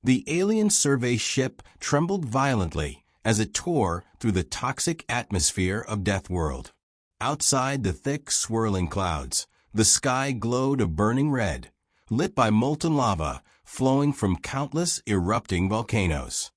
The alien survey ship trembled violently as it tore through the toxic atmosphere of DeathWorld. Outside the thick, swirling clouds, the sky glowed a burning red, lit by molten lava flowing from countless erupting volcanoes.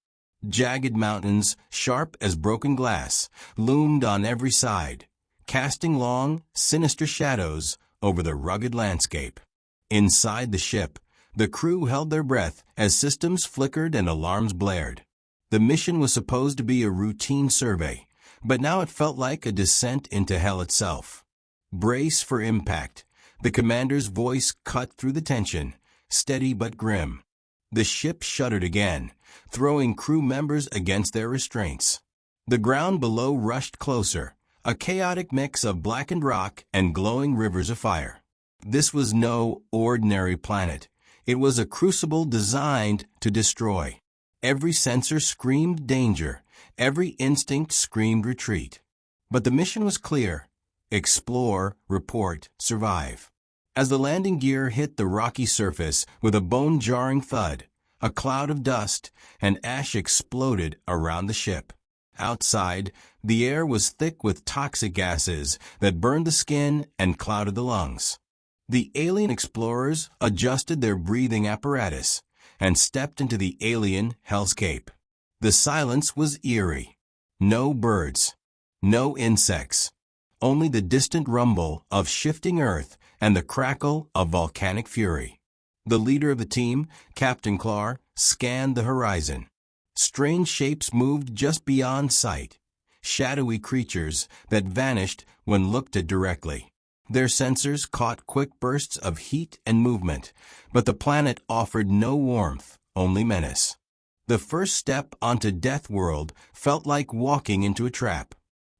Jagged mountains, sharp as broken glass, loomed on every side, casting long, sinister shadows over the rugged landscape. Inside the ship, the crew held their breath as systems flickered and alarms blared. The mission was supposed to be a routine survey, but now it felt like a descent into hell itself. "Brace for impact," the commander's voice cut through the tension, steady but grim. The ship shuddered again, throwing crew members against their restraints. The ground below rushed closer, a chaotic mix of blackened rock and glowing rivers of fire. This was no ordinary planet. It was a crucible designed to destroy. Every sensor screamed danger. Every instinct screamed retreat. But the mission was clear: explore, report, survive. As the landing gear hit the rocky surface with a bone-jarring thud, a cloud of dust and ash exploded around the ship. Outside, the air was thick with toxic gases that burned the skin and clouded the lungs. The alien explorers adjusted their breathing apparatus and stepped into the alien hellscape. The silence was eerie. No birds, no insects, only the distant rumble of shifting earth and the crackle of volcanic fury. The leader of the team, Captain Clar, scanned the horizon. Strange shapes moved just beyond sight, shadowy creatures that vanished when looked at directly. Their sensors caught quick bursts of heat and movement, but the planet offered no warmth, only menace. The first step onto DeathWorld felt like walking into a trap.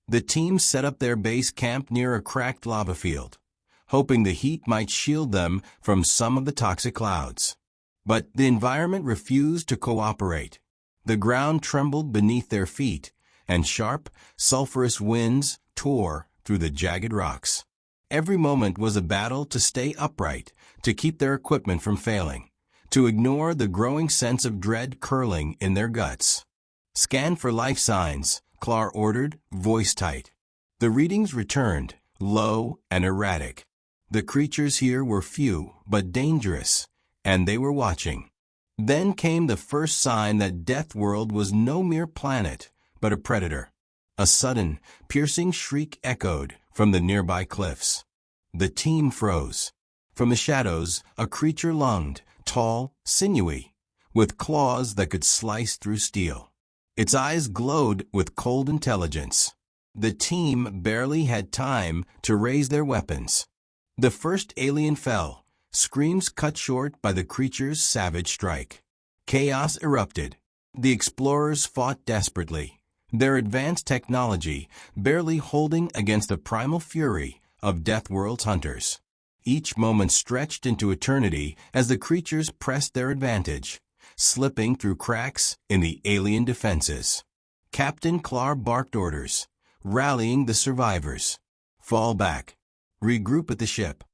The team set up their base camp near a cracked lava field, hoping the heat might shield them from some of the toxic clouds. But the environment refused to cooperate. The ground trembled beneath their feet, and sharp, sulfurous winds tore through the jagged rocks. Every moment was a battle to stay upright, to keep their equipment from failing, to ignore the growing sense of dread curling in their guts. "Scan for life signs," Clar ordered, voice tight. The readings returned, low and erratic. The creatures here were few but dangerous, and they were watching. Then came the first sign that DeathWorld was no mere planet, but a predator. A sudden, piercing shriek echoed from the nearby cliffs. The team froze. From the shadows, a creature lunged, tall, sinewy, with claws that could slice through steel. Its eyes glowed with cold intelligence. The team barely had time to raise their weapons. The first alien fell, screams cut short by the creature's savage strike. Chaos erupted. The explorers fought desperately, their advanced technology barely holding against the primal fury of DeathWorld's hunters. Each moment stretched into eternity as the creatures pressed their advantage, slipping through cracks in the alien defenses. Captain Clar barked orders, rallying the survivors. "Fall back. Regroup at the ship."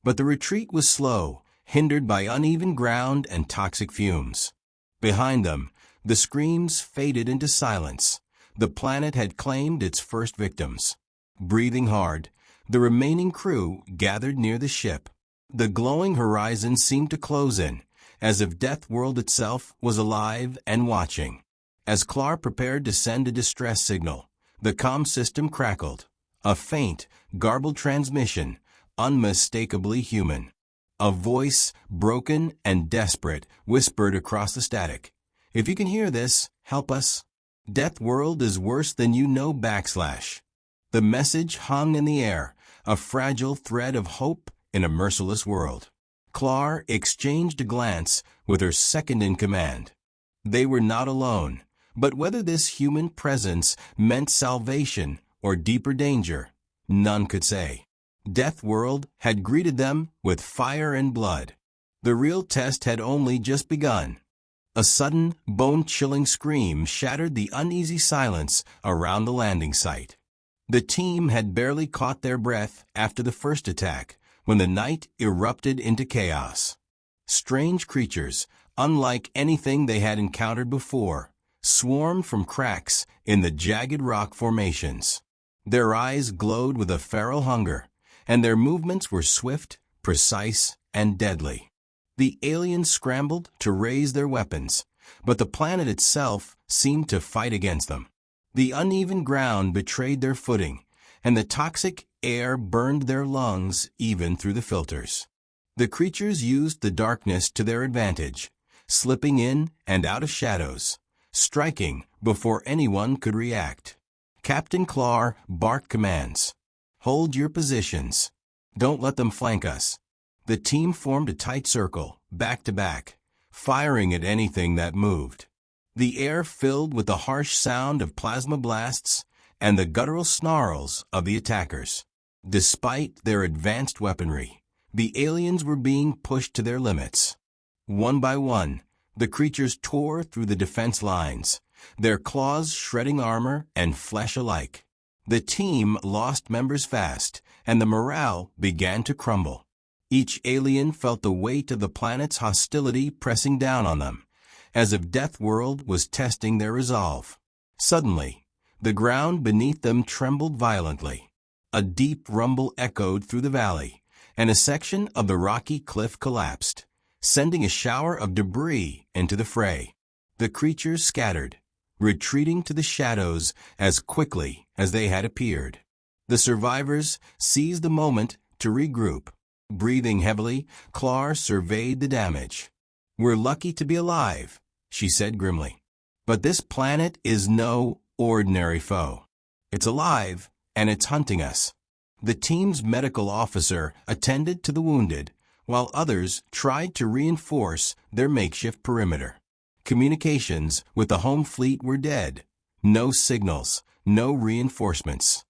But the retreat was slow, hindered by uneven ground and toxic fumes. Behind them, the screams faded into silence. The planet had claimed its first victims. Breathing hard, the remaining crew gathered near the ship. The glowing horizon seemed to close in, as if DeathWorld itself was alive and watching. As Clar prepared to send a distress signal, the comm system crackled. A faint, garbled transmission, unmistakably human. A voice, broken and desperate, whispered across the static. "If you can hear this, help us. DeathWorld is worse than you know ." The message hung in the air, a fragile thread of hope in a merciless world. Clar exchanged a glance with her second-in-command. They were not alone, but whether this human presence meant salvation or deeper danger, none could say. DeathWorld had greeted them with fire and blood. The real test had only just begun. A sudden, bone-chilling scream shattered the uneasy silence around the landing site. The team had barely caught their breath after the first attack, when the night erupted into chaos. Strange creatures, unlike anything they had encountered before, swarmed from cracks in the jagged rock formations. Their eyes glowed with a feral hunger, and their movements were swift, precise, and deadly. The aliens scrambled to raise their weapons, but the planet itself seemed to fight against them. The uneven ground betrayed their footing, and the toxic air burned their lungs even through the filters. The creatures used the darkness to their advantage, slipping in and out of shadows, striking before anyone could react. Captain Clar barked commands. "Hold your positions. Don't let them flank us." The team formed a tight circle, back to back, firing at anything that moved. The air filled with the harsh sound of plasma blasts and the guttural snarls of the attackers. Despite their advanced weaponry, the aliens were being pushed to their limits. One by one, the creatures tore through the defense lines, their claws shredding armor and flesh alike. The team lost members fast, and the morale began to crumble. Each alien felt the weight of the planet's hostility pressing down on them, as if DeathWorld was testing their resolve. Suddenly, the ground beneath them trembled violently. A deep rumble echoed through the valley, and a section of the rocky cliff collapsed, sending a shower of debris into the fray. The creatures scattered, retreating to the shadows as quickly as they had appeared. The survivors seized the moment to regroup. Breathing heavily, Clar surveyed the damage. "We're lucky to be alive," she said grimly. "But this planet is no ordinary foe. It's alive, and it's hunting us." The team's medical officer attended to the wounded, while others tried to reinforce their makeshift perimeter. Communications with the home fleet were dead. No signals, no reinforcements.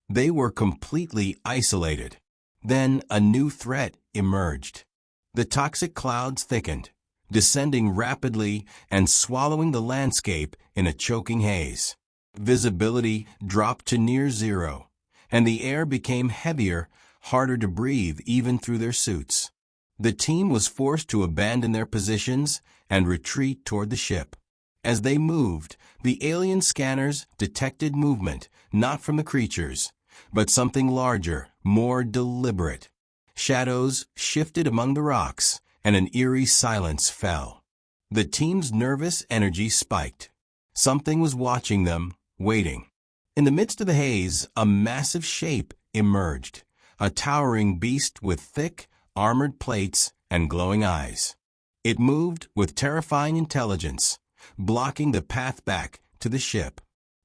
They were completely isolated. Then a new threat emerged. The toxic clouds thickened, descending rapidly and swallowing the landscape in a choking haze. Visibility dropped to near zero, and the air became heavier, harder to breathe even through their suits. The team was forced to abandon their positions and retreat toward the ship. As they moved, the alien scanners detected movement, not from the creatures, but something larger, more deliberate. Shadows shifted among the rocks, and an eerie silence fell. The team's nervous energy spiked. Something was watching them, waiting. In the midst of the haze, a massive shape emerged, a towering beast with thick, armored plates and glowing eyes. It moved with terrifying intelligence, blocking the path back to the ship.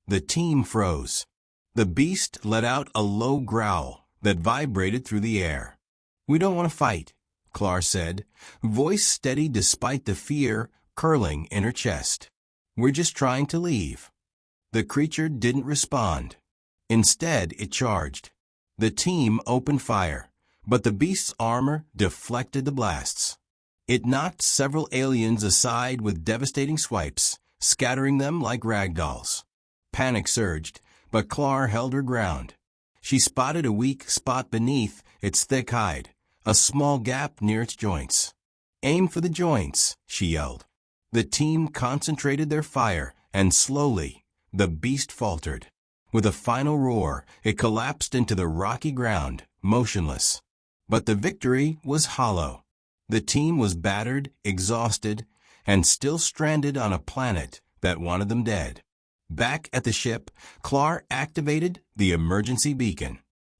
The team froze. The beast let out a low growl that vibrated through the air. "We don't want to fight," Clar said, voice steady despite the fear curling in her chest. "We're just trying to leave." The creature didn't respond. Instead, it charged. The team opened fire, but the beast's armor deflected the blasts. It knocked several aliens aside with devastating swipes, scattering them like ragdolls. Panic surged, but Clar held her ground. She spotted a weak spot beneath its thick hide, a small gap near its joints. "Aim for the joints," she yelled. The team concentrated their fire, and slowly, the beast faltered. With a final roar, it collapsed into the rocky ground, motionless. But the victory was hollow. The team was battered, exhausted, and still stranded on a planet that wanted them dead. Back at the ship, Clar activated the emergency beacon.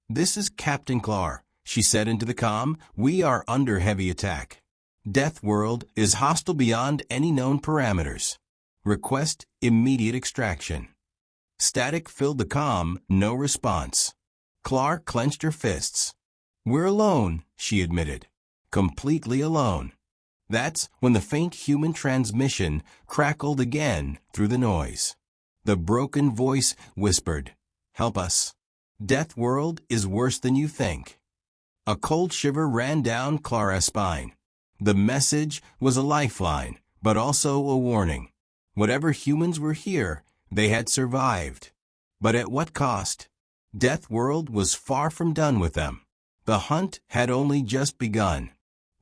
"This is Captain Clar," she said into the comm. "We are under heavy attack. DeathWorld is hostile beyond any known parameters. Request immediate extraction." Static filled the comm, no response. Clar clenched her fists. "We're alone," she admitted. "Completely alone." That's when the faint human transmission crackled again through the noise. The broken voice whispered, "Help us. DeathWorld is worse than you think." A cold shiver ran down Clara's spine. The message was a lifeline, but also a warning. Whatever humans were here, they had survived. But at what cost? DeathWorld was far from done with them. The hunt had only just begun.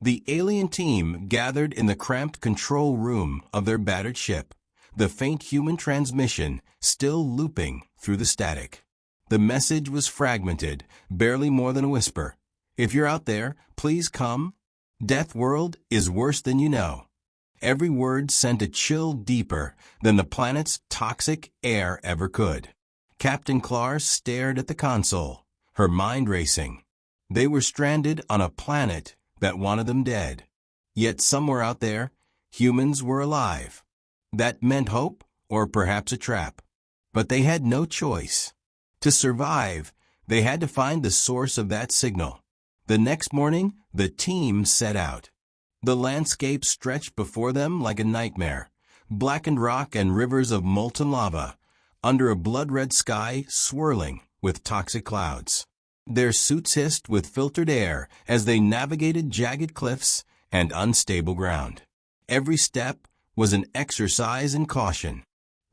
The alien team gathered in the cramped control room of their battered ship, the faint human transmission still looping through the static. The message was fragmented, barely more than a whisper. If you're out there, please come. DeathWorld is worse than you know. Every word sent a chill deeper than the planet's toxic air ever could. Captain Clark stared at the console, her mind racing. They were stranded on a planet that wanted them dead. Yet somewhere out there, humans were alive. That meant hope, or perhaps a trap. But they had no choice. To survive, they had to find the source of that signal. The next morning, the team set out. The landscape stretched before them like a nightmare, blackened rock and rivers of molten lava, under a blood-red sky swirling with toxic clouds. Their suits hissed with filtered air as they navigated jagged cliffs and unstable ground. Every step was an exercise in caution.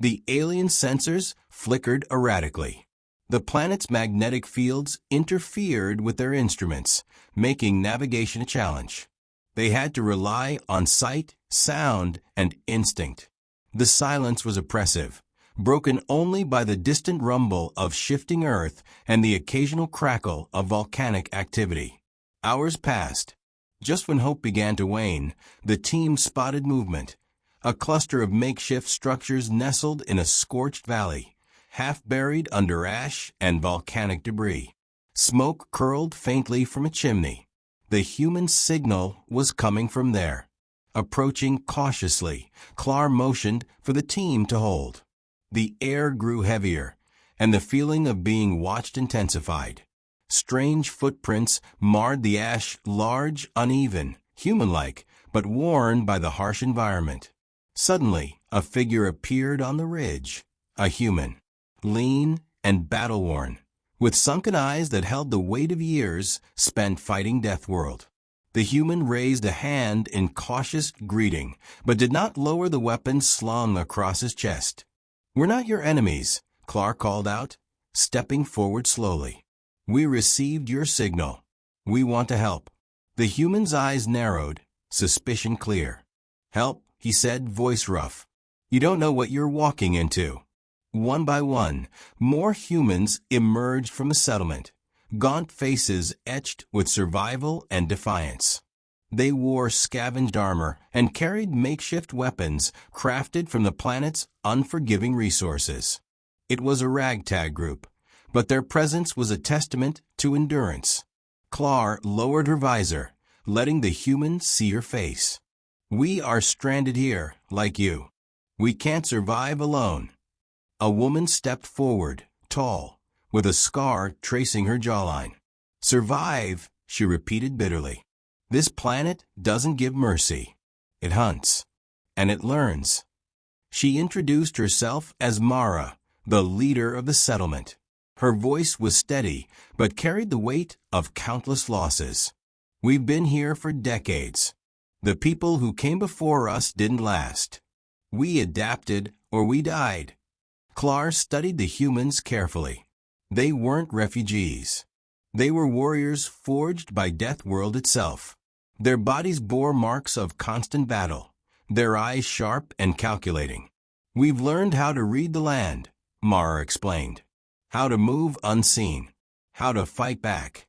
The alien sensors flickered erratically. The planet's magnetic fields interfered with their instruments, making navigation a challenge. They had to rely on sight, sound, and instinct. The silence was oppressive, broken only by the distant rumble of shifting earth and the occasional crackle of volcanic activity. Hours passed. Just when hope began to wane, the team spotted movement. A cluster of makeshift structures nestled in a scorched valley, half buried under ash and volcanic debris. Smoke curled faintly from a chimney. The human signal was coming from there. Approaching cautiously, Clark motioned for the team to hold. The air grew heavier, and the feeling of being watched intensified. Strange footprints marred the ash, large, uneven, human-like, but worn by the harsh environment. Suddenly, a figure appeared on the ridge, a human, lean and battle-worn, with sunken eyes that held the weight of years spent fighting DeathWorld. The human raised a hand in cautious greeting, but did not lower the weapon slung across his chest. "We're not your enemies," Clark called out, stepping forward slowly. "We received your signal. We want to help." The human's eyes narrowed, suspicion clear. "Help," he said, voice rough. "You don't know what you're walking into." One by one, more humans emerged from the settlement, gaunt faces etched with survival and defiance. They wore scavenged armor and carried makeshift weapons crafted from the planet's unforgiving resources. It was a ragtag group, but their presence was a testament to endurance. Clark lowered her visor, letting the human see her face. "We are stranded here, like you. We can't survive alone." A woman stepped forward, tall, with a scar tracing her jawline. "Survive," she repeated bitterly. "This planet doesn't give mercy. It hunts. And it learns." She introduced herself as Mara, the leader of the settlement. Her voice was steady, but carried the weight of countless losses. "We've been here for decades. The people who came before us didn't last. We adapted or we died." Clark studied the humans carefully. They weren't refugees. They were warriors forged by DeathWorld itself. Their bodies bore marks of constant battle, their eyes sharp and calculating. "We've learned how to read the land," Mara explained. "How to move unseen. How to fight back."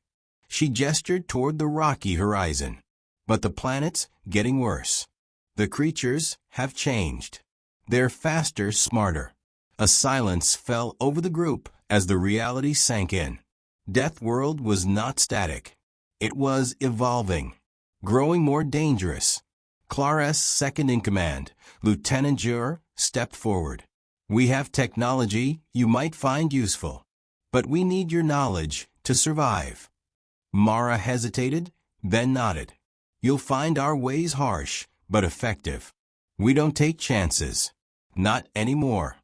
She gestured toward the rocky horizon. "But the planet's getting worse. The creatures have changed. They're faster, smarter." A silence fell over the group as the reality sank in. DeathWorld was not static. It was evolving, growing more dangerous. Clark's second-in-command, Lieutenant Jur, stepped forward. "We have technology you might find useful, but we need your knowledge to survive." Mara hesitated, then nodded. "You'll find our ways harsh, but effective. We don't take chances. Not anymore."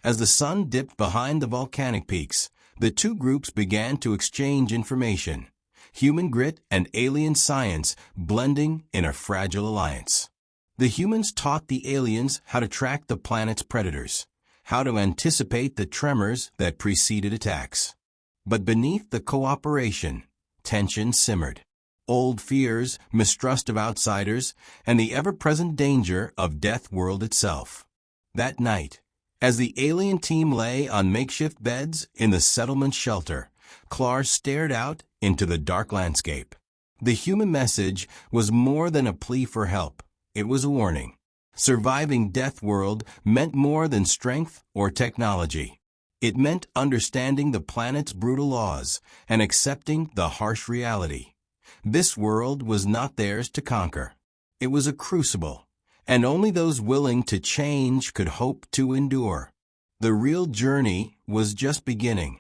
As the sun dipped behind the volcanic peaks, the two groups began to exchange information, human grit and alien science blending in a fragile alliance. The humans taught the aliens how to track the planet's predators, how to anticipate the tremors that preceded attacks. But beneath the cooperation, tension simmered. old fears, mistrust of outsiders, and the ever-present danger of DeathWorld itself. That night, as the alien team lay on makeshift beds in the settlement shelter, Clar stared out into the dark landscape. The human message was more than a plea for help. It was a warning. Surviving DeathWorld meant more than strength or technology. It meant understanding the planet's brutal laws and accepting the harsh reality. This world was not theirs to conquer. It was a crucible, and only those willing to change could hope to endure. The real journey was just beginning.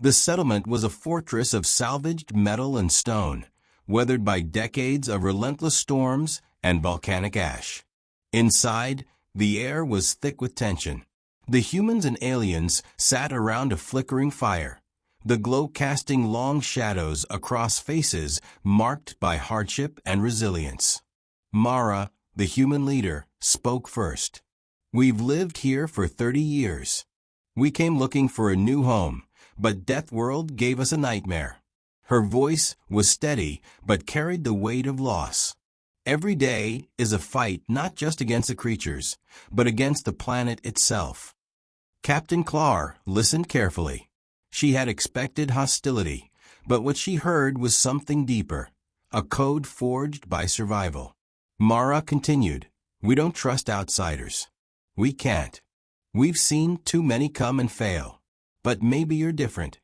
The settlement was a fortress of salvaged metal and stone, weathered by decades of relentless storms and volcanic ash. Inside, the air was thick with tension. The humans and aliens sat around a flickering fire, the glow casting long shadows across faces marked by hardship and resilience. Mara, the human leader, spoke first. "We've lived here for 30 years. We came looking for a new home, but DeathWorld gave us a nightmare." Her voice was steady but carried the weight of loss. Every day is a fight not just against the creatures, but against the planet itself. Captain Clar listened carefully. She had expected hostility, but what she heard was something deeper, a code forged by survival. Mara continued, "We don't trust outsiders. We can't. We've seen too many come and fail. But maybe you're different."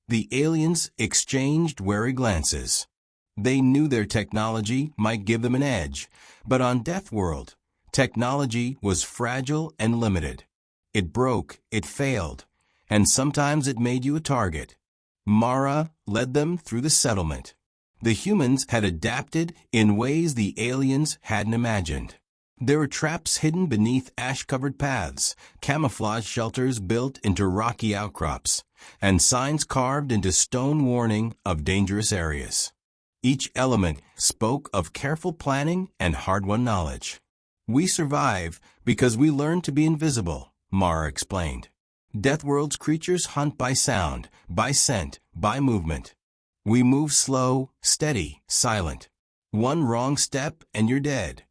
The aliens exchanged wary glances. They knew their technology might give them an edge, but on DeathWorld, technology was fragile and limited. It broke, it failed, and sometimes it made you a target. Mara led them through the settlement. The humans had adapted in ways the aliens hadn't imagined. There were traps hidden beneath ash-covered paths, camouflage shelters built into rocky outcrops, and signs carved into stone warning of dangerous areas. Each element spoke of careful planning and hard-won knowledge. "We survive because we learned to be invisible," Mara explained. "DeathWorld's creatures hunt by sound, by scent, by movement. We move slow, steady, silent. One wrong step and you're dead."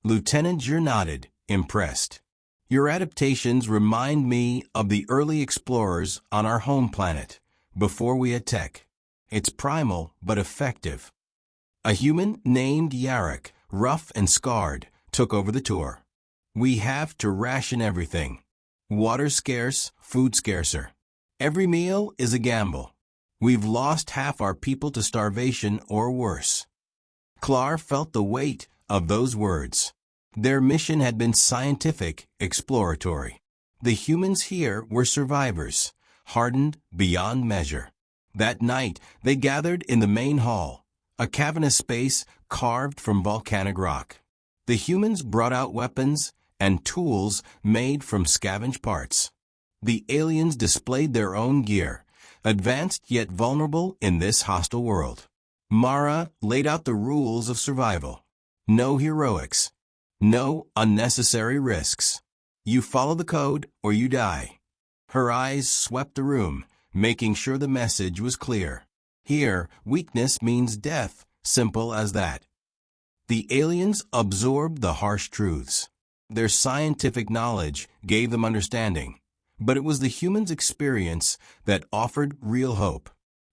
Lieutenant Jur nodded, impressed. "Your adaptations remind me of the early explorers on our home planet, before we had tech. It's primal but effective." A human named Yarrick, rough and scarred, took over the tour. "We have to ration everything. Water scarce, food scarcer. Every meal is a gamble. We've lost half our people to starvation or worse." Clar felt the weight of those words. Their mission had been scientific, exploratory. The humans here were survivors, hardened beyond measure. That night, they gathered in the main hall, a cavernous space carved from volcanic rock. The humans brought out weapons and tools made from scavenged parts. The aliens displayed their own gear, advanced yet vulnerable in this hostile world. Mara laid out the rules of survival. No heroics. No unnecessary risks. You follow the code or you die. Her eyes swept the room, making sure the message was clear. Here, weakness means death, simple as that. The aliens absorbed the harsh truths. Their scientific knowledge gave them understanding, but it was the humans' experience that offered real hope.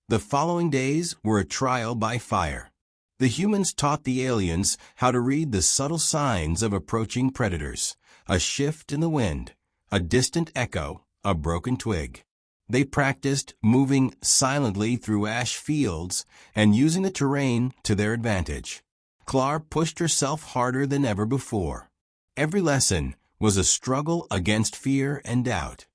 The following days were a trial by fire. The humans taught the aliens how to read the subtle signs of approaching predators, a shift in the wind, a distant echo, a broken twig. They practiced moving silently through ash fields and using the terrain to their advantage. Clar pushed herself harder than ever before. Every lesson was a struggle against fear and doubt.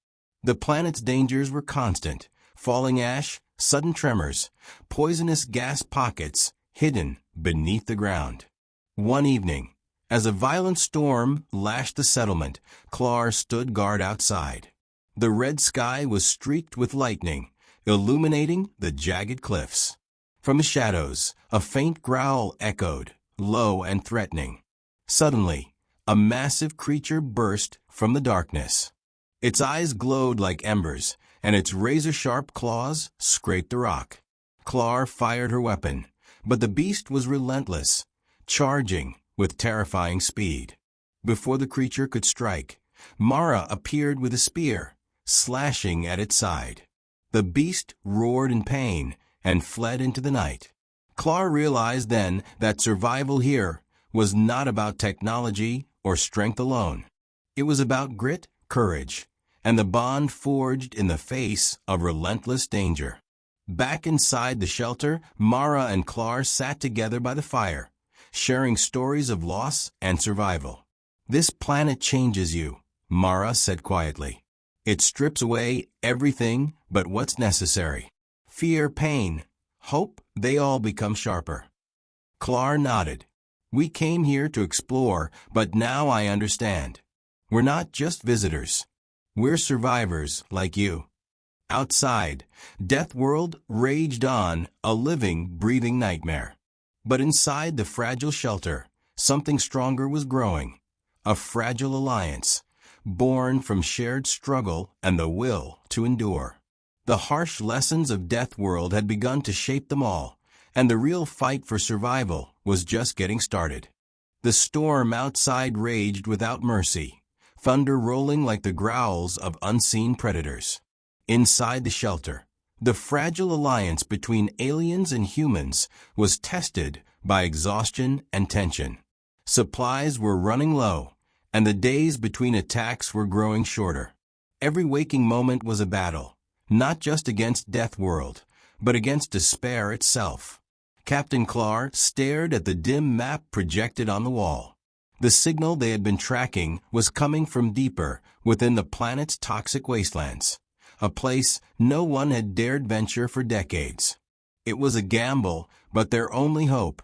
The planet's dangers were constant: falling ash, sudden tremors, poisonous gas pockets hidden beneath the ground. One evening, as a violent storm lashed the settlement, Clar stood guard outside. The red sky was streaked with lightning, illuminating the jagged cliffs. From the shadows, a faint growl echoed, low and threatening. Suddenly, a massive creature burst from the darkness. Its eyes glowed like embers, and its razor-sharp claws scraped the rock. Clar fired her weapon, But the beast was relentless, charging with terrifying speed. Before the creature could strike, Mara appeared with a spear, slashing at its side. The beast roared in pain and fled into the night. Clar realized then that survival here was not about technology or strength alone. It was about grit, courage, and the bond forged in the face of relentless danger. Back inside the shelter, Mara and Clar sat together by the fire, sharing stories of loss and survival. "This planet changes you," Mara said quietly. "It strips away everything but what's necessary. Fear, pain, hope, they all become sharper." Clar nodded. "We came here to explore, but now I understand. We're not just visitors. We're survivors like you." Outside, DeathWorld raged on, a living, breathing nightmare. But inside the fragile shelter, something stronger was growing. A fragile alliance, born from shared struggle and the will to endure. The harsh lessons of DeathWorld had begun to shape them all, and the real fight for survival was just getting started. The storm outside raged without mercy, thunder rolling like the growls of unseen predators. Inside the shelter, the fragile alliance between aliens and humans was tested by exhaustion and tension. Supplies were running low, and the days between attacks were growing shorter. Every waking moment was a battle, not just against DeathWorld, but against despair itself. Captain Clar stared at the dim map projected on the wall. The signal they had been tracking was coming from deeper within the planet's toxic wastelands, a place no one had dared venture for decades. It was a gamble, but their only hope.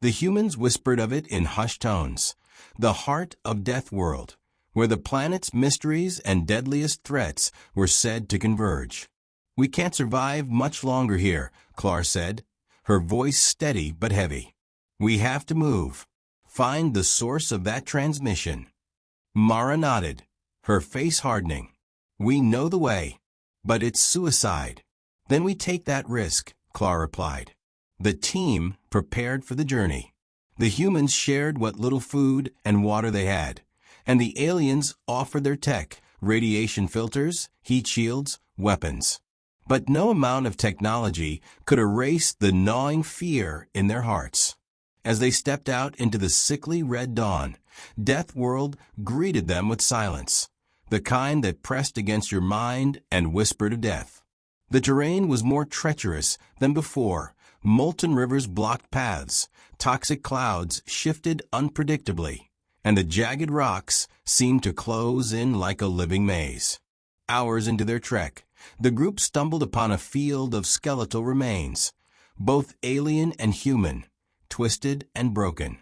The humans whispered of it in hushed tones, the heart of DeathWorld, where the planet's mysteries and deadliest threats were said to converge. "We can't survive much longer here," Clar said, her voice steady but heavy. "We have to move. Find the source of that transmission." Mara nodded, her face hardening. "We know the way, but it's suicide." "Then we take that risk," Clar replied. The team prepared for the journey. The humans shared what little food and water they had, and the aliens offered their tech, radiation filters, heat shields, weapons. But no amount of technology could erase the gnawing fear in their hearts. As they stepped out into the sickly red dawn, DeathWorld greeted them with silence, the kind that pressed against your mind and whispered of death. The terrain was more treacherous than before. Molten rivers blocked paths, toxic clouds shifted unpredictably, and the jagged rocks seemed to close in like a living maze. Hours into their trek, the group stumbled upon a field of skeletal remains, both alien and human, twisted and broken.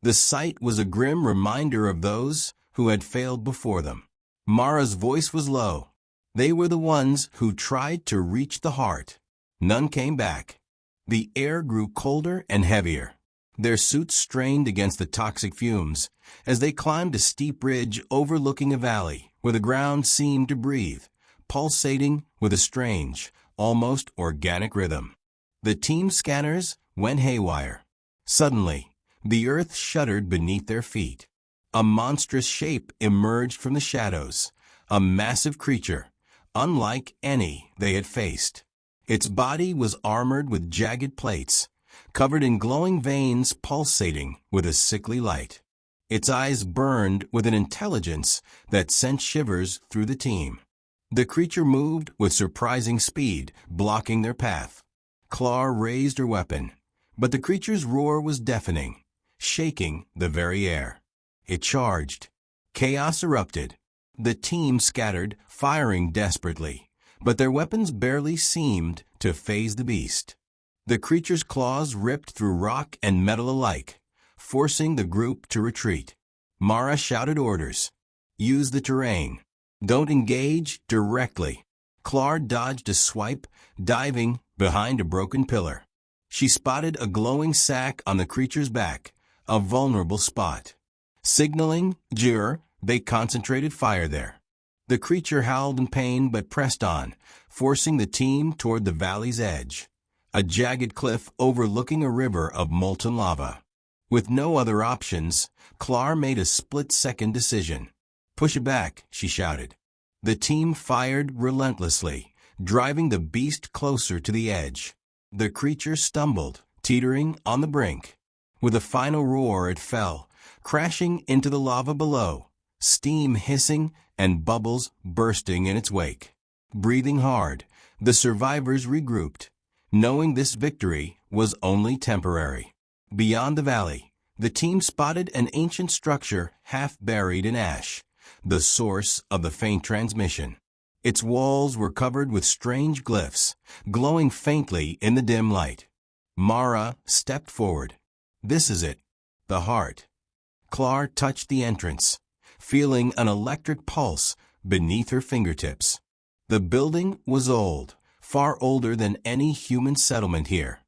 The sight was a grim reminder of those who had failed before them. Mara's voice was low. They were the ones who tried to reach the heart. None came back. The air grew colder and heavier. Their suits strained against the toxic fumes as they climbed a steep ridge overlooking a valley where the ground seemed to breathe, pulsating with a strange, almost organic rhythm. The team's scanners went haywire. Suddenly, the earth shuddered beneath their feet. A monstrous shape emerged from the shadows, a massive creature, unlike any they had faced. Its body was armored with jagged plates, covered in glowing veins pulsating with a sickly light. Its eyes burned with an intelligence that sent shivers through the team. The creature moved with surprising speed, blocking their path. Clar raised her weapon, but the creature's roar was deafening, shaking the very air. It charged. Chaos erupted. The team scattered, firing desperately, but their weapons barely seemed to faze the beast. The creature's claws ripped through rock and metal alike, forcing the group to retreat. Mara shouted orders. "Use the terrain. Don't engage directly." Clar dodged a swipe, diving behind a broken pillar. She spotted a glowing sack on the creature's back, a vulnerable spot. Signaling Jur, they concentrated fire there. The creature howled in pain but pressed on, forcing the team toward the valley's edge. a jagged cliff overlooking a river of molten lava. With no other options, Clar made a split-second decision. "Push it back," she shouted. The team fired relentlessly, driving the beast closer to the edge. The creature stumbled, teetering on the brink. With a final roar, it fell, crashing into the lava below, steam hissing and bubbles bursting in its wake. Breathing hard, the survivors regrouped, knowing this victory was only temporary. Beyond the valley, the team spotted an ancient structure half buried in ash, the source of the faint transmission. Its walls were covered with strange glyphs, glowing faintly in the dim light. Mara stepped forward. "This is it, the heart." Clar touched the entrance, feeling an electric pulse beneath her fingertips. The building was old, far older than any human settlement here.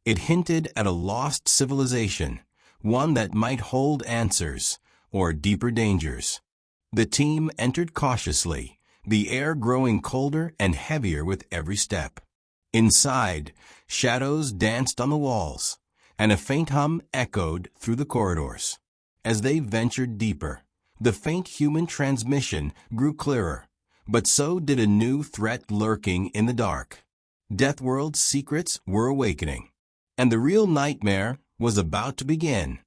It hinted at a lost civilization, one that might hold answers or deeper dangers. The team entered cautiously, the air growing colder and heavier with every step. Inside, shadows danced on the walls, and a faint hum echoed through the corridors. As they ventured deeper, the faint human transmission grew clearer, but so did a new threat lurking in the dark. DeathWorld's secrets were awakening, and the real nightmare was about to begin.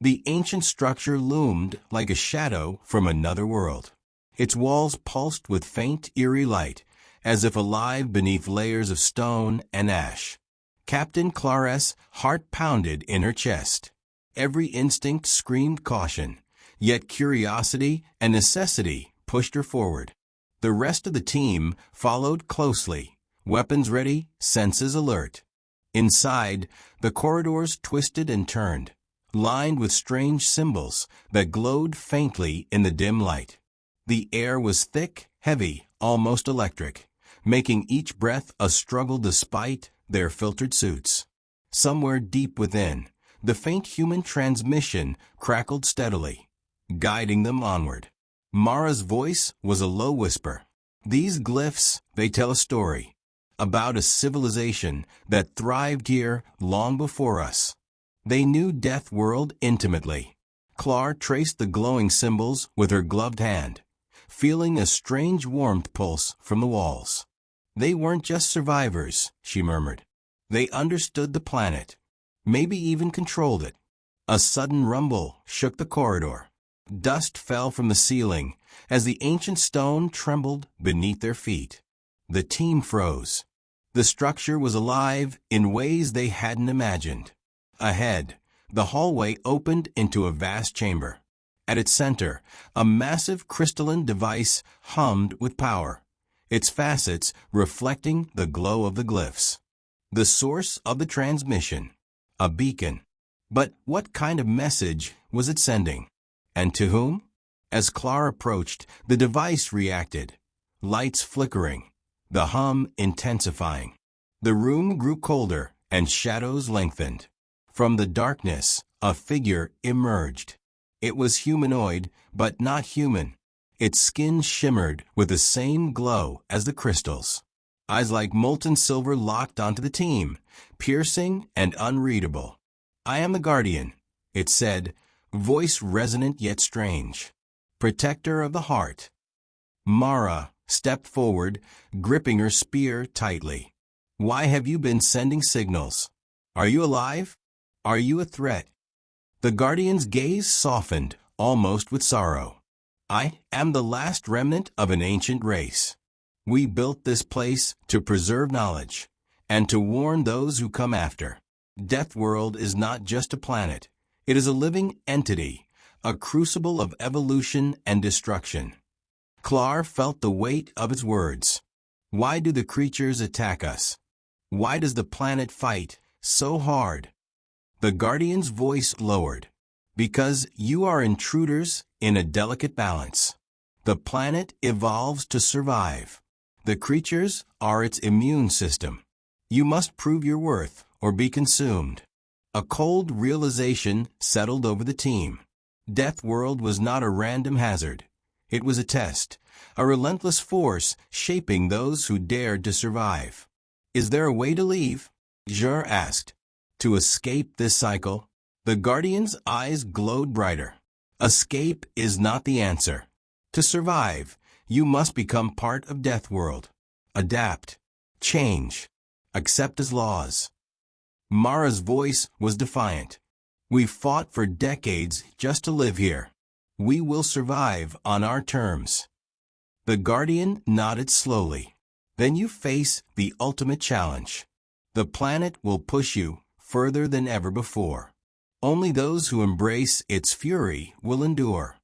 The ancient structure loomed like a shadow from another world. Its walls pulsed with faint, eerie light, as if alive beneath layers of stone and ash. Captain Clar's heart pounded in her chest. Every instinct screamed caution, yet curiosity and necessity pushed her forward. The rest of the team followed closely, weapons ready, senses alert. Inside, the corridors twisted and turned, lined with strange symbols that glowed faintly in the dim light. The air was thick, heavy, almost electric, making each breath a struggle despite their filtered suits. Somewhere deep within, the faint human transmission crackled steadily, guiding them onward. Mara's voice was a low whisper. "These glyphs, they tell a story about a civilization that thrived here long before us." They knew DeathWorld intimately. Clar traced the glowing symbols with her gloved hand, feeling a strange warmth pulse from the walls. "They weren't just survivors," she murmured. "They understood the planet, maybe even controlled it." A sudden rumble shook the corridor. Dust fell from the ceiling as the ancient stone trembled beneath their feet. The team froze. The structure was alive in ways they hadn't imagined. Ahead, the hallway opened into a vast chamber. At its center, a massive crystalline device hummed with power, its facets reflecting the glow of the glyphs. The source of the transmission, a beacon. But what kind of message was it sending? And to whom? As Clar approached, the device reacted, lights flickering, the hum intensifying. The room grew colder and shadows lengthened. From the darkness, a figure emerged. It was humanoid, but not human. Its skin shimmered with the same glow as the crystals. Eyes like molten silver locked onto the team, piercing and unreadable. "I am the Guardian," it said, voice resonant yet strange. "Protector of the heart." Mara stepped forward, gripping her spear tightly. "Why have you been sending signals? Are you alive? Are you a threat?" The Guardian's gaze softened, almost with sorrow. "I am the last remnant of an ancient race. We built this place to preserve knowledge and to warn those who come after. DeathWorld is not just a planet. It is a living entity, a crucible of evolution and destruction." Clar felt the weight of its words. Why do the creatures attack us? Why does the planet fight so hard? The Guardian's voice lowered. "Because you are intruders in a delicate balance. The planet evolves to survive. The creatures are its immune system. You must prove your worth or be consumed." A cold realization settled over the team. DeathWorld was not a random hazard. It was a test, a relentless force shaping those who dared to survive. "Is there a way to leave?" Jur asked. To escape this cycle? The Guardian's eyes glowed brighter. Escape is not the answer. To survive, you must become part of DeathWorld. Adapt. Change. Accept as laws. Mara's voice was defiant. We've fought for decades just to live here. We will survive on our terms. The Guardian nodded slowly. Then you face the ultimate challenge. The planet will push you further than ever before. Only those who embrace its fury will endure.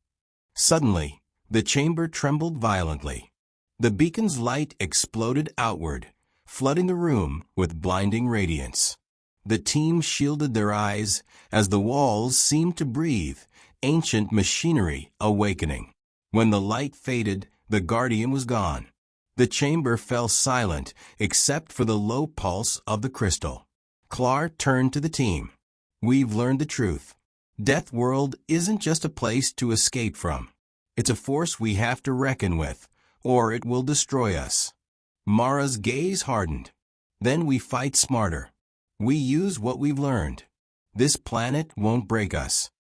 Suddenly, the chamber trembled violently. The beacon's light exploded outward, flooding the room with blinding radiance. The team shielded their eyes as the walls seemed to breathe, ancient machinery awakening. When the light faded, the Guardian was gone. The chamber fell silent except for the low pulse of the crystal. Clar turned to the team. We've learned the truth. DeathWorld isn't just a place to escape from. It's a force we have to reckon with, or it will destroy us. Mara's gaze hardened. Then we fight smarter. We use what we've learned. This planet won't break us.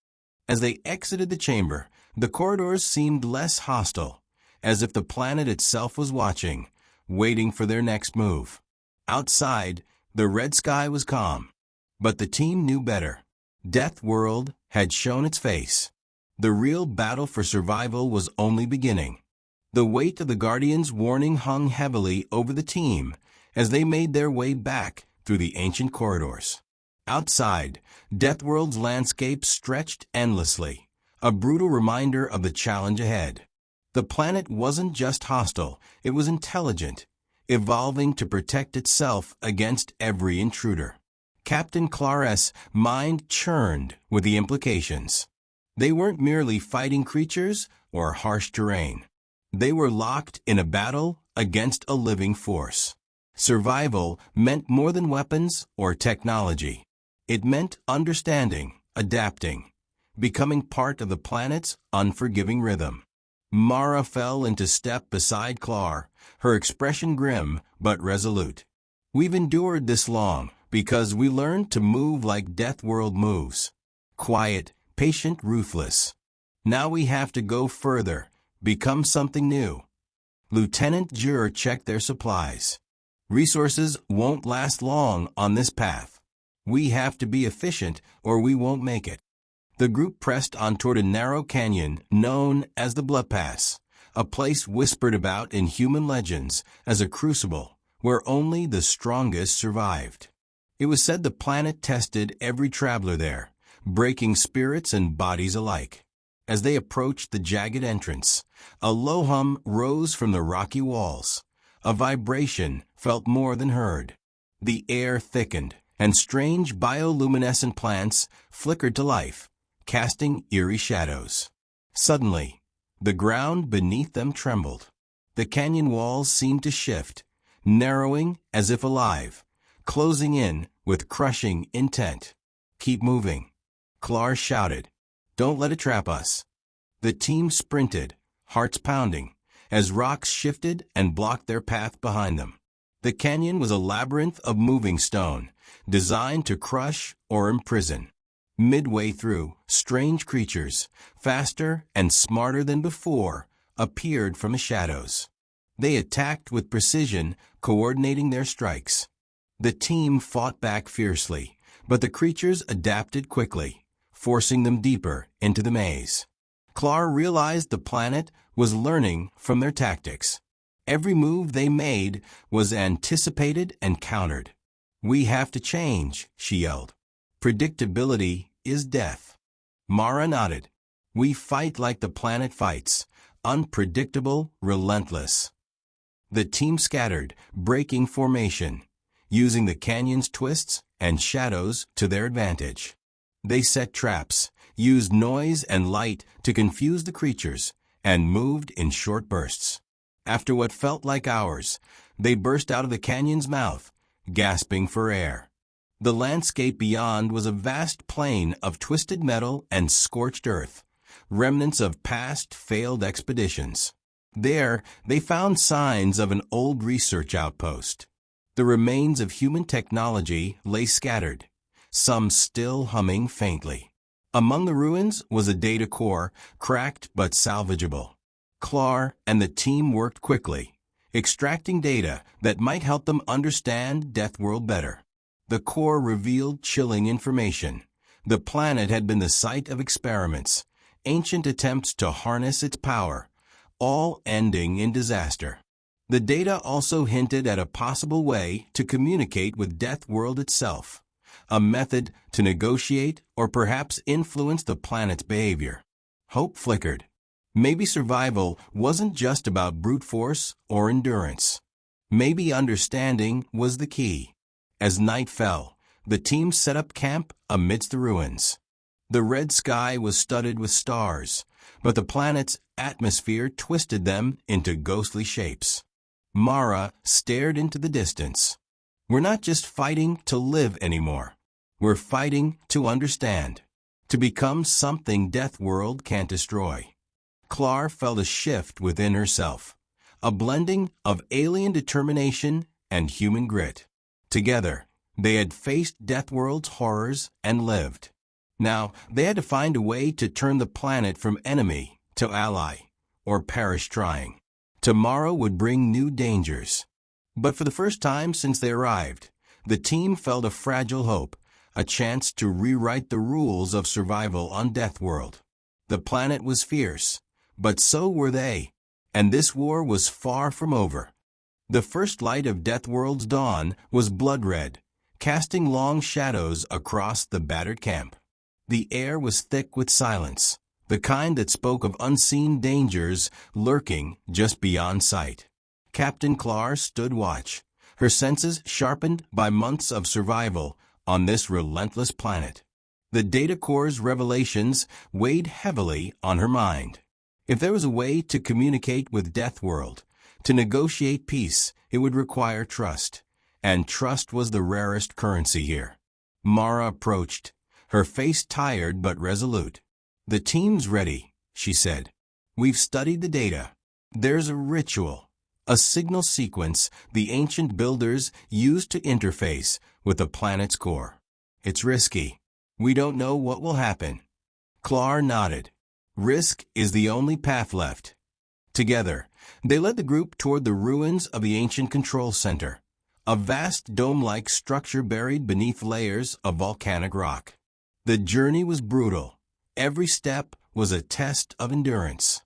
As they exited the chamber, the corridors seemed less hostile, as if the planet itself was watching, waiting for their next move. Outside, the red sky was calm. But the team knew better. DeathWorld had shown its face. The real battle for survival was only beginning. The weight of the Guardian's warning hung heavily over the team as they made their way back through the ancient corridors. Outside, DeathWorld's landscape stretched endlessly, a brutal reminder of the challenge ahead. The planet wasn't just hostile, it was intelligent, evolving to protect itself against every intruder. Captain Clar's mind churned with the implications. They weren't merely fighting creatures or harsh terrain. They were locked in a battle against a living force. Survival meant more than weapons or technology. It meant understanding, adapting, becoming part of the planet's unforgiving rhythm. Mara fell into step beside Clar, her expression grim but resolute. We've endured this long because we learned to move like DeathWorld moves. Quiet, patient, ruthless. Now we have to go further, become something new. Lieutenant Jur checked their supplies. Resources won't last long on this path. We have to be efficient or we won't make it. The group pressed on toward a narrow canyon known as the Blood Pass, a place whispered about in human legends as a crucible where only the strongest survived. It was said the planet tested every traveler there, breaking spirits and bodies alike. As they approached the jagged entrance, a low hum rose from the rocky walls. A vibration felt more than heard. The air thickened, and strange bioluminescent plants flickered to life, casting eerie shadows. Suddenly, the ground beneath them trembled. The canyon walls seemed to shift, narrowing as if alive, closing in with crushing intent. Keep moving, Clar shouted. Don't let it trap us. The team sprinted, hearts pounding, as rocks shifted and blocked their path behind them. The canyon was a labyrinth of moving stone, designed to crush or imprison. Midway through, strange creatures, faster and smarter than before, appeared from the shadows. They attacked with precision, coordinating their strikes. The team fought back fiercely, but the creatures adapted quickly, forcing them deeper into the maze. Clar realized the planet was learning from their tactics. Every move they made was anticipated and countered. We have to change, she yelled. Predictability is death. Mara nodded. We fight like the planet fights, unpredictable, relentless. The team scattered, breaking formation, using the canyon's twists and shadows to their advantage. They set traps, used noise and light to confuse the creatures, and moved in short bursts. After what felt like hours, they burst out of the canyon's mouth, gasping for air. The landscape beyond was a vast plain of twisted metal and scorched earth, remnants of past failed expeditions. There, they found signs of an old research outpost. The remains of human technology lay scattered, some still humming faintly. Among the ruins was a data core, cracked but salvageable. Clar and the team worked quickly, extracting data that might help them understand DeathWorld better. The core revealed chilling information. The planet had been the site of experiments, ancient attempts to harness its power, all ending in disaster. The data also hinted at a possible way to communicate with DeathWorld itself, a method to negotiate or perhaps influence the planet's behavior. Hope flickered. Maybe survival wasn't just about brute force or endurance. Maybe understanding was the key. As night fell, the team set up camp amidst the ruins. The red sky was studded with stars, but the planet's atmosphere twisted them into ghostly shapes. Mara stared into the distance. We're not just fighting to live anymore. We're fighting to understand, to become something DeathWorld can't destroy. Clar felt a shift within herself, a blending of alien determination and human grit. Together, they had faced DeathWorld's horrors and lived. Now, they had to find a way to turn the planet from enemy to ally, or perish trying. Tomorrow would bring new dangers. But for the first time since they arrived, the team felt a fragile hope, a chance to rewrite the rules of survival on DeathWorld. The planet was fierce, but so were they, and this war was far from over. The first light of DeathWorld's dawn was blood-red, casting long shadows across the battered camp. The air was thick with silence, the kind that spoke of unseen dangers lurking just beyond sight. Captain Clar stood watch, her senses sharpened by months of survival on this relentless planet. The data core's revelations weighed heavily on her mind. If there was a way to communicate with DeathWorld, to negotiate peace, it would require trust, and trust was the rarest currency here. Mara approached, her face tired but resolute. "The team's ready," she said. "We've studied the data. There's a ritual, a signal sequence the ancient builders used to interface with the planet's core. It's risky. We don't know what will happen." Clar nodded. Risk is the only path left. Together, they led the group toward the ruins of the ancient control center, a vast dome-like structure buried beneath layers of volcanic rock. The journey was brutal. Every step was a test of endurance.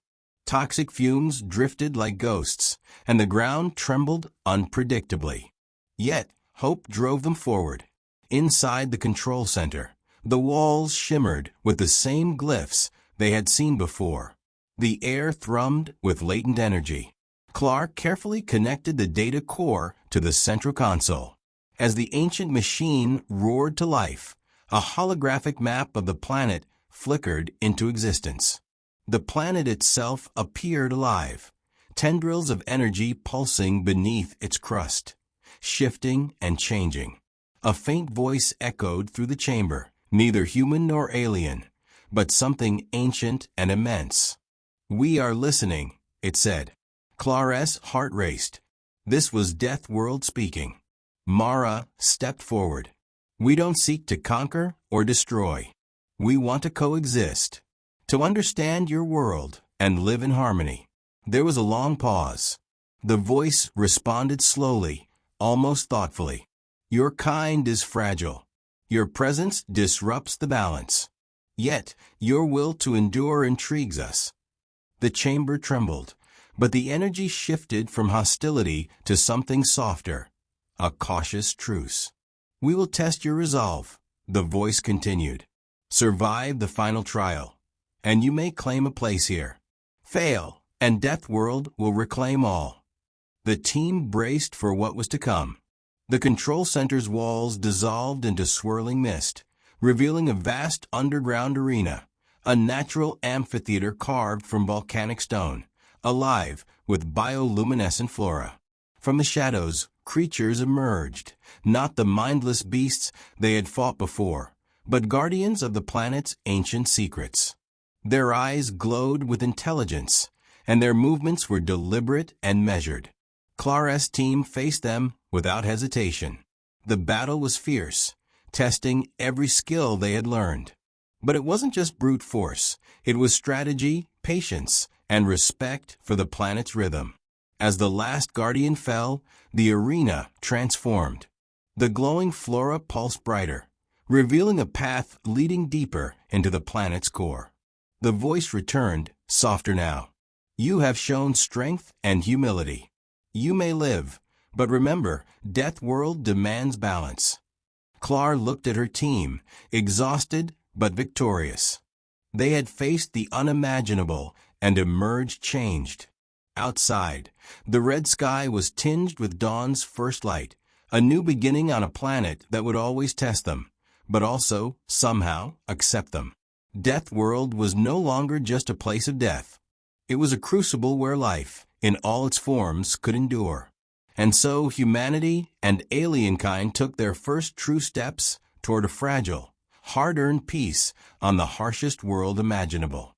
Toxic fumes drifted like ghosts, and the ground trembled unpredictably. Yet, hope drove them forward. Inside the control center, the walls shimmered with the same glyphs they had seen before. The air thrummed with latent energy. Clark carefully connected the data core to the central console. As the ancient machine roared to life, a holographic map of the planet flickered into existence. The planet itself appeared alive, tendrils of energy pulsing beneath its crust, shifting and changing. A faint voice echoed through the chamber, neither human nor alien, but something ancient and immense. "We are listening," it said. Clar's heart raced. This was DeathWorld speaking. Mara stepped forward. "We don't seek to conquer or destroy. We want to coexist, to understand your world and live in harmony." There was a long pause. The voice responded slowly, almost thoughtfully. "Your kind is fragile. Your presence disrupts the balance. Yet, your will to endure intrigues us." The chamber trembled, but the energy shifted from hostility to something softer, a cautious truce. "We will test your resolve," the voice continued. "Survive the final trial, and you may claim a place here. Fail, and DeathWorld will reclaim all." The team braced for what was to come. The control center's walls dissolved into swirling mist, revealing a vast underground arena, a natural amphitheater carved from volcanic stone, alive with bioluminescent flora. From the shadows, creatures emerged, not the mindless beasts they had fought before, but guardians of the planet's ancient secrets. Their eyes glowed with intelligence, and their movements were deliberate and measured. Clar's team faced them without hesitation. The battle was fierce, testing every skill they had learned. But it wasn't just brute force. It was strategy, patience, and respect for the planet's rhythm. As the last Guardian fell, the arena transformed. The glowing flora pulsed brighter, revealing a path leading deeper into the planet's core. The voice returned, softer now. You have shown strength and humility. You may live, but remember, DeathWorld demands balance. Klar looked at her team, exhausted but victorious. They had faced the unimaginable and emerged changed. Outside, the red sky was tinged with dawn's first light, a new beginning on a planet that would always test them, but also, somehow, accept them. DeathWorld was no longer just a place of death. It was a crucible where life, in all its forms, could endure. And so humanity and alien kind took their first true steps toward a fragile, hard-earned peace on the harshest world imaginable.